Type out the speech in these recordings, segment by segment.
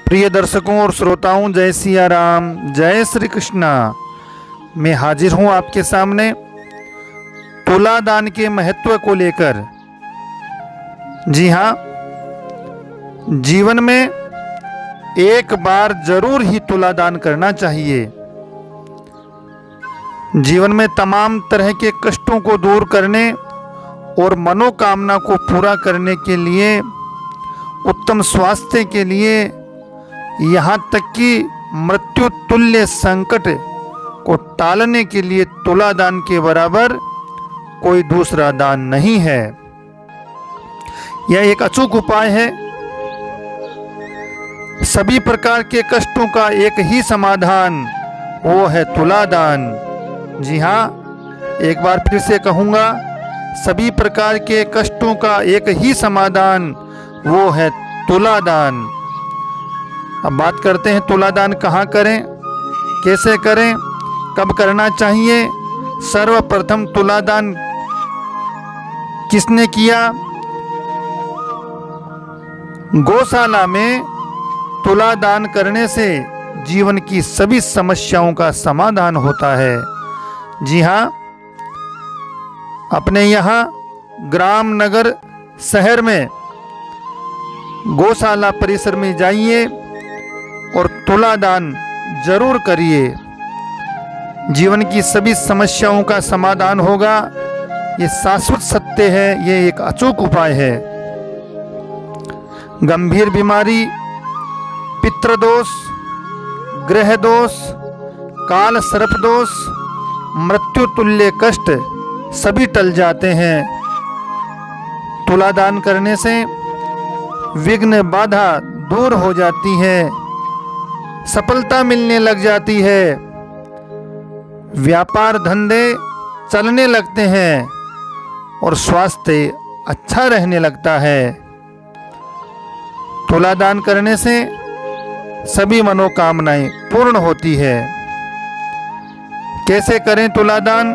प्रिय दर्शकों और श्रोताओं, जय सिया राम, जय श्री कृष्णा। मैं हाजिर हूं आपके सामने तुला दान के महत्व को लेकर। जी हाँ, जीवन में एक बार जरूर ही तुला दान करना चाहिए। जीवन में तमाम तरह के कष्टों को दूर करने और मनोकामना को पूरा करने के लिए, उत्तम स्वास्थ्य के लिए, यहाँ तक कि मृत्यु तुल्य संकट को टालने के लिए तुला दान के बराबर कोई दूसरा दान नहीं है। यह एक अचूक उपाय है। सभी प्रकार के कष्टों का एक ही समाधान, वो है तुला दान। जी हाँ, एक बार फिर से कहूँगा, सभी प्रकार के कष्टों का एक ही समाधान, वो है तुला दान। अब बात करते हैं तुला दान कहाँ करें, कैसे करें, कब करना चाहिए। सर्वप्रथम तुला दान किसने किया? गौशाला में तुला दान करने से जीवन की सभी समस्याओं का समाधान होता है। जी हाँ, अपने यहाँ ग्राम, नगर, शहर में गौशाला परिसर में जाइए और तुला दान जरूर करिए। जीवन की सभी समस्याओं का समाधान होगा। ये शाश्वत सत्य है, ये एक अचूक उपाय है। गंभीर बीमारी, पितृदोष, ग्रह दोष, काल सर्प दोष, मृत्यु तुल्य कष्ट सभी टल जाते हैं। तुला दान करने से विघ्न बाधा दूर हो जाती है, सफलता मिलने लग जाती है, व्यापार धंधे चलने लगते हैं और स्वास्थ्य अच्छा रहने लगता है। तुला दान करने से सभी मनोकामनाएं पूर्ण होती है। कैसे करें तुला दान?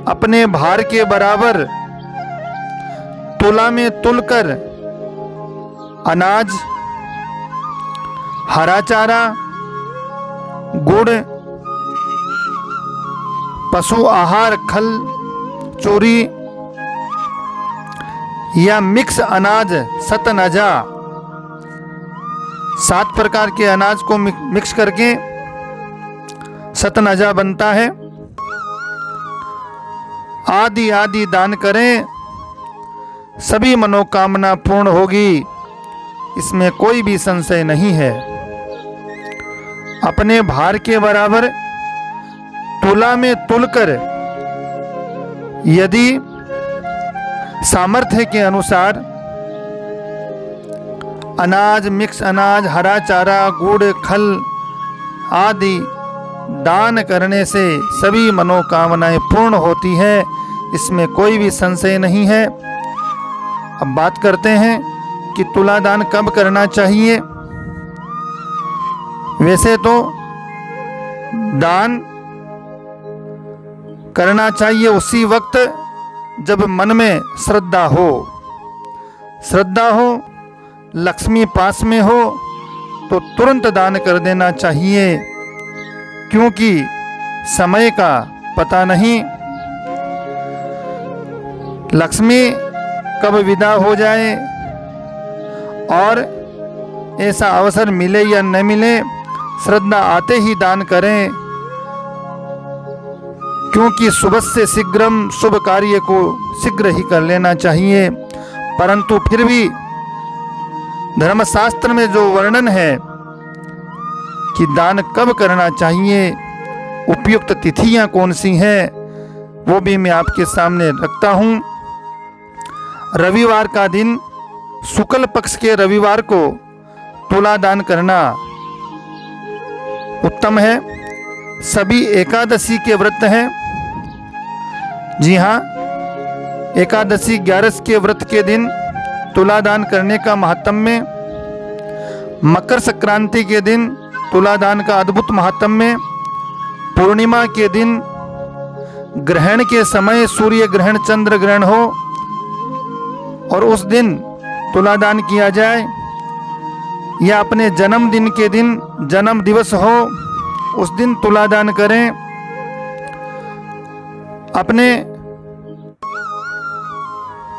अपने भार के बराबर तुला में तुलकर अनाज, हरा चारा, गुड़, पशु आहार, खल, चूरी या मिक्स अनाज, सतनजा, 7 प्रकार के अनाज को मिक्स करके सतनजा बनता है, आदि आदि दान करें। सभी मनोकामना पूर्ण होगी, इसमें कोई भी संशय नहीं है। अपने भार के बराबर तुला में तुलकर, यदि सामर्थ्य के अनुसार अनाज, मिक्स अनाज, हरा चारा, गुड़, खल आदि दान करने से सभी मनोकामनाएं पूर्ण होती है, इसमें कोई भी संशय नहीं है। अब बात करते हैं कि तुला दान कब करना चाहिए। वैसे तो दान करना चाहिए उसी वक्त जब मन में श्रद्धा हो। श्रद्धा हो, लक्ष्मी पास में हो तो तुरंत दान कर देना चाहिए, क्योंकि समय का पता नहीं, लक्ष्मी कब विदा हो जाए और ऐसा अवसर मिले या न मिले, श्रद्धा आते ही दान करें, क्योंकि शुभ से शीघ्रम, शुभ कार्य को शीघ्र ही कर लेना चाहिए। परंतु फिर भी धर्मशास्त्र में जो वर्णन है कि दान कब करना चाहिए, उपयुक्त तिथियां कौन सी हैं, वो भी मैं आपके सामने रखता हूं। रविवार का दिन, शुक्ल पक्ष के रविवार को तुला दान करना उत्तम है। सभी एकादशी के व्रत हैं। जी हाँ, एकादशी 11 के व्रत के दिन तुला दान करने का महात्म्य, मकर संक्रांति के दिन तुला दान का अद्भुत महात्म्य, पूर्णिमा के दिन, ग्रहण के समय सूर्य ग्रहण, चंद्र ग्रहण हो और उस दिन तुलादान किया जाए, या अपने जन्मदिन के दिन, जन्म दिवस हो उस दिन तुलादान करें, अपने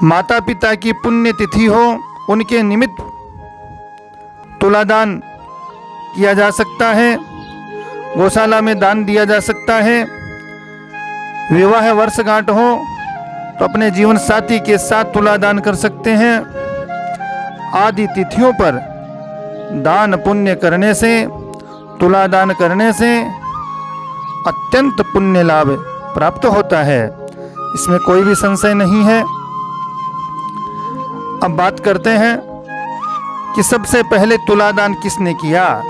माता पिता की पुण्यतिथि हो उनके निमित्त तुलादान किया जा सकता है, गौशाला में दान दिया जा सकता है। विवाह वर्षगांठ हो तो अपने जीवन साथी के साथ तुलादान कर सकते हैं। आदि तिथियों पर दान पुण्य करने से, तुलादान करने से अत्यंत पुण्य लाभ प्राप्त होता है, इसमें कोई भी संशय नहीं है। अब बात करते हैं कि सबसे पहले तुलादान किसने किया।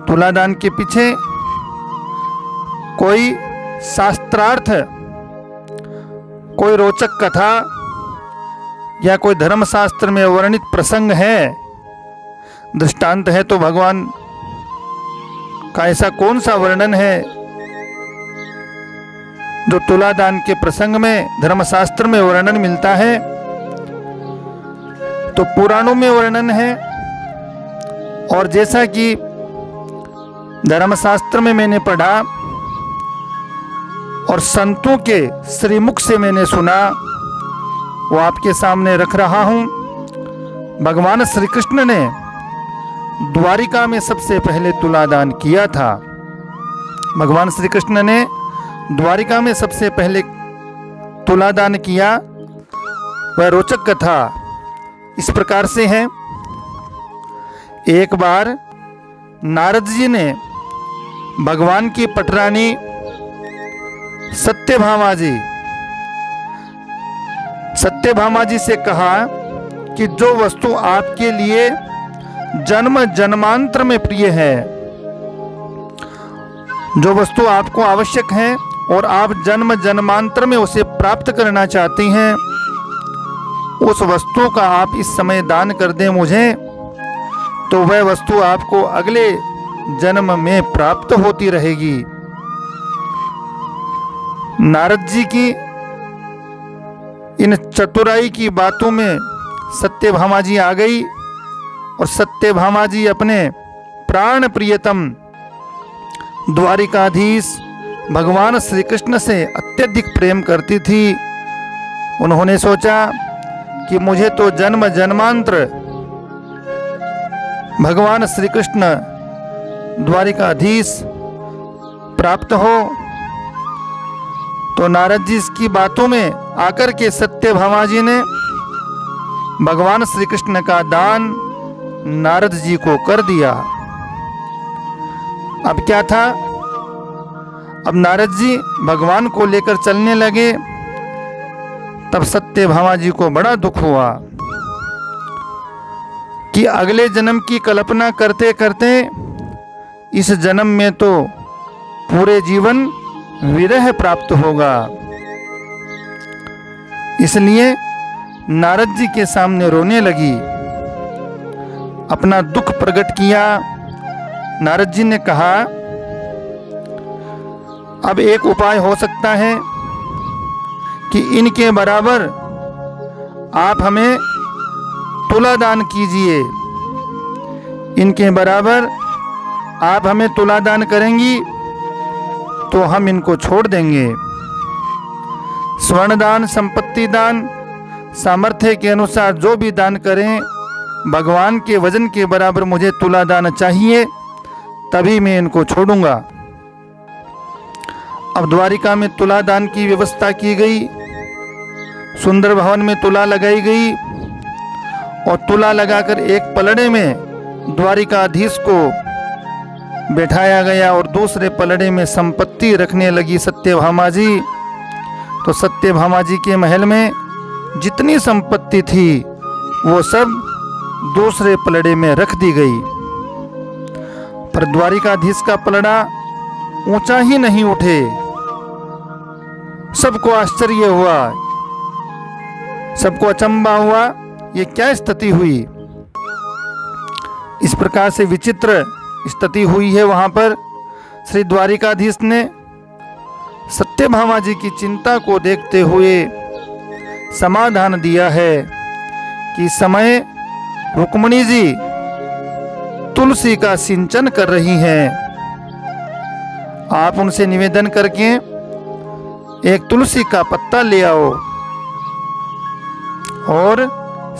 तुलादान के पीछे कोई शास्त्रार्थ, कोई रोचक कथा या कोई धर्मशास्त्र में वर्णित प्रसंग है, दृष्टांत है तो भगवान का ऐसा कौन सा वर्णन है जो तुलादान के प्रसंग में धर्मशास्त्र में वर्णन मिलता है। तो पुराणों में वर्णन है, और जैसा कि धर्मशास्त्र में मैंने पढ़ा और संतों के श्रीमुख से मैंने सुना, वो आपके सामने रख रहा हूं। भगवान श्री कृष्ण ने द्वारिका में सबसे पहले तुलादान किया था। भगवान श्री कृष्ण ने द्वारिका में सबसे पहले तुलादान किया। वह रोचक कथा इस प्रकार से है। एक बार नारद जी ने भगवान की पटरानी सत्यभामा जी से कहा कि जो वस्तु आपके लिए जन्म जन्मांतर में प्रिय है, जो वस्तु आपको आवश्यक है और आप जन्म जन्मांतर में उसे प्राप्त करना चाहती हैं, उस वस्तु का आप इस समय दान कर दें मुझे, तो वह वस्तु आपको अगले जन्म में प्राप्त होती रहेगी। नारद जी की इन चतुराई की बातों में सत्यभामा जी आ गई, और सत्यभामा जी अपने प्राण प्रियतम द्वारिकाधीश भगवान श्री कृष्ण से अत्यधिक प्रेम करती थी। उन्होंने सोचा कि मुझे तो जन्म जन्मांतर भगवान श्री कृष्ण द्वारिकाधीश प्राप्त हो। तो नारद जी की बातों में आकर के सत्यभामा जी ने भगवान श्री कृष्ण का दान नारद जी को कर दिया। अब क्या था, अब नारद जी भगवान को लेकर चलने लगे। तब सत्यभामा जी को बड़ा दुख हुआ कि अगले जन्म की कल्पना करते करते इस जन्म में तो पूरे जीवन विरह प्राप्त होगा। इसलिए नारद जी के सामने रोने लगी, अपना दुख प्रकट किया। नारद जी ने कहा, अब एक उपाय हो सकता है कि इनके बराबर आप हमें तुलादान कीजिए, इनके बराबर आप हमें तुलादान करेंगी तो हम इनको छोड़ देंगे। स्वर्ण दान, संपत्ति दान, सामर्थ्य के अनुसार जो भी दान करें, भगवान के वजन के बराबर मुझे तुलादान चाहिए, तभी मैं इनको छोड़ूंगा। अब द्वारिका में तुलादान की व्यवस्था की गई, सुंदर भवन में तुला लगाई गई, और तुला लगाकर एक पलड़े में द्वारिकाधीश को बैठाया गया और दूसरे पलड़े में संपत्ति रखने लगी सत्यभामा जी। तो सत्यभामा जी के महल में जितनी संपत्ति थी वो सब दूसरे पलड़े में रख दी गई। पर द्वारिकाधीश का पलड़ा ऊंचा ही नहीं उठे। सबको आश्चर्य हुआ, सबको अचंभा हुआ, ये क्या स्थिति हुई। इस प्रकार से विचित्र स्थिति हुई है। वहां पर श्री द्वारिकाधीश ने सत्यभामा जी की चिंता को देखते हुए समाधान दिया है कि समय रुक्मिणी जी तुलसी का सिंचन कर रही हैं। आप उनसे निवेदन करके एक तुलसी का पत्ता ले आओ और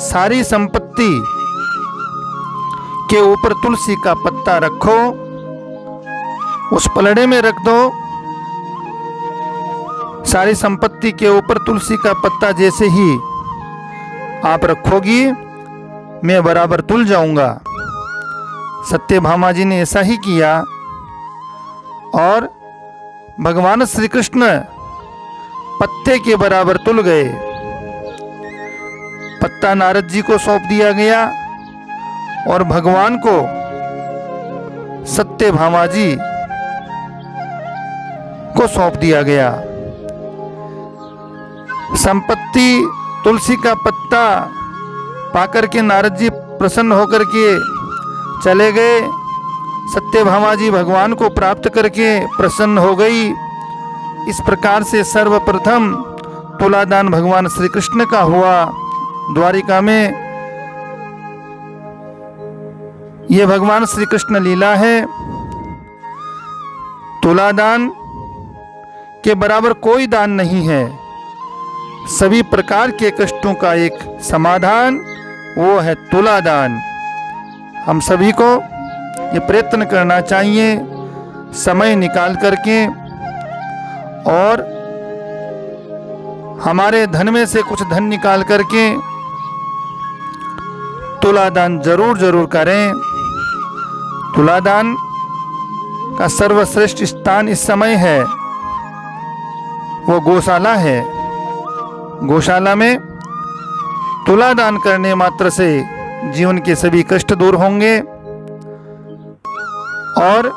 सारी संपत्ति के ऊपर तुलसी का पत्ता रखो, उस पलड़े में रख दो। सारी संपत्ति के ऊपर तुलसी का पत्ता जैसे ही आप रखोगी, मैं बराबर तुल जाऊंगा। सत्यभामा जी ने ऐसा ही किया और भगवान श्री कृष्ण पत्ते के बराबर तुल गए। पत्ता नारद जी को सौंप दिया गया और भगवान को सत्यभामा जी को सौंप दिया गया। संपत्ति तुलसी का पत्ता पाकर के नारद जी प्रसन्न होकर के चले गए। सत्यभामा जी भगवान को प्राप्त करके प्रसन्न हो गई। इस प्रकार से सर्वप्रथम तुलादान भगवान श्री कृष्ण का हुआ द्वारिका में। ये भगवान श्री कृष्ण लीला है। तुलादान के बराबर कोई दान नहीं है। सभी प्रकार के कष्टों का एक समाधान वो है तुलादान। हम सभी को ये प्रयत्न करना चाहिए समय निकाल करके, और हमारे धन में से कुछ धन निकाल करके तुलादान जरूर जरूर करें। तुलादान का सर्वश्रेष्ठ स्थान इस समय है वो गौशाला है। गौशाला में तुलादान करने मात्र से जीवन के सभी कष्ट दूर होंगे और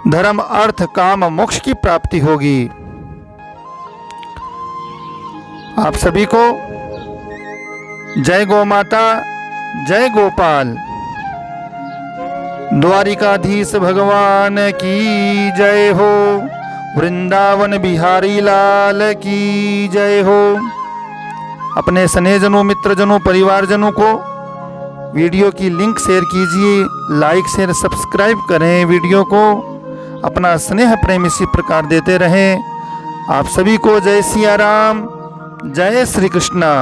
धर्म अर्थ काम मोक्ष की प्राप्ति होगी। आप सभी को जय गौ माता, जय गोपाल। द्वारिकाधीश भगवान की जय हो। वृंदावन बिहारी लाल की जय हो। अपने स्नेहजनों, मित्रजनों, परिवारजनों को वीडियो की लिंक शेयर कीजिए। लाइक शेयर सब्सक्राइब करें। वीडियो को अपना स्नेह प्रेम इसी प्रकार देते रहें। आप सभी को जय सिया राम, जय श्री कृष्णा।